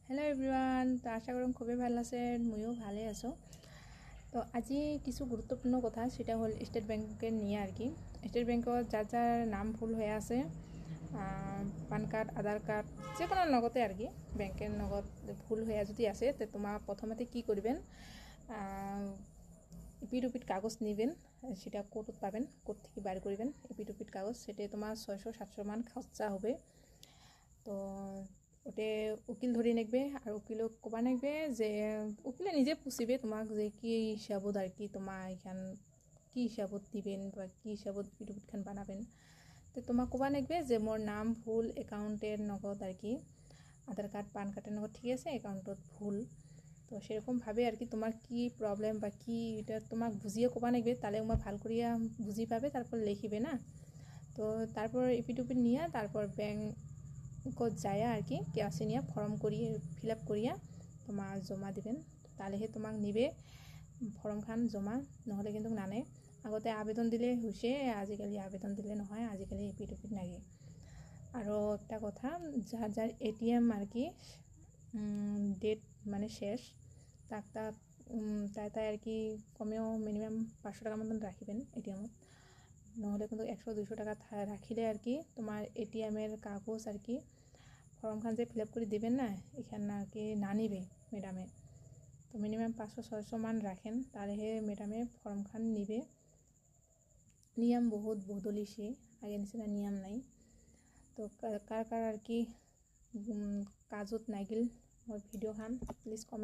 Hello everyone. तो आशा करूँ खूबे ভাল আছে, ময়ও ভালে আছো। তো আজি কিছু গুরুত্বপূর্ণ কথা সেটা হল স্টেট ব্যাংকের নিয়ে আর কি। স্টেট ব্যাংকত যার যার নাম ভুল হয়ে আছে, পান কার্ড আধার কার্ড যে কোনো নগদে আর কি ব্যাংকের নগদ ভুল হয়ে যদি আছে তো তোমার প্রথমতে কি করবেন, ইপিড কাগজ নেবেন, সেটা কোর্টত পাবেন, কোর্ট থেকে বাইর করবেন ইপিড কাগজ। সেটা তোমার 600-700 মান খরচা হবে। তো ওতে উকিল ধরে নেবে আর উকিলক কবা নেবে যে উকিলে নিজে পুষিবে তোমাক যে কি হিসাবত আর কি তোমার এখান কি হিসাবত দিবেন বা কি হিসাবত ইপিড বানাবেন। তো তোমাক কবা নেবে যে মোর নাম ভুল, একাউন্টের নগদ আর কি আধার কার্ড পান কার্ডের নগদ ঠিক আছে, একাউন্টত ভুল। তো সেরকমভাবে আর কি তোমার কি প্রবলেম বা কি এটা তোমাক বুঝিয়ে কবা নেবে, তাহলে তোমার ভাল করিয়া বুঝি পাবে, তারপর লিখিবে না। তো তারপর ইপিড নিয়ে তারপর ব্যাংকত যায় আর কি কেওয়াইসি নিয়ে ফর্ম করিয়ে ফিল আপ করিয়া তোমার জমা দিবেন, তাহলেহে তোমাক নিবে ফর্মখান জমা, নহ'লে কিন্তু নানে। আগতে আবেদন দিলে হৈছে, আজিকালি আবেদন দিলে নহয়, আজিকালি ইপিড লাগে। আৰু একটা কথা, যার যার এটিএম আর কি ডেট মানে শেষ, তাই আর কি কমেও মিনিমাম 500 টাকা মতন রাখিবেন এটিএমত, নহ'লে কিন্তু 100-200 টাকা রাখিলে আর কি তোমার এটিএমের কাগজ আর কি ফর্মখান যে ফিল আপ করে দিবেন না, এখানে আর কি না নিবে ম্যাডামে। তো মিনিমাম 500-600 মান রাখেন, তাহলেহে ম্যাডামে ফর্মখান নিবে। নিয়ম বহুত বদলিছে, আগে নিচিনা নিয়ম নাই। তো কার কার আর কি কাজত নাগিল মোর ভিডিওখান প্লিজ কমেন্ট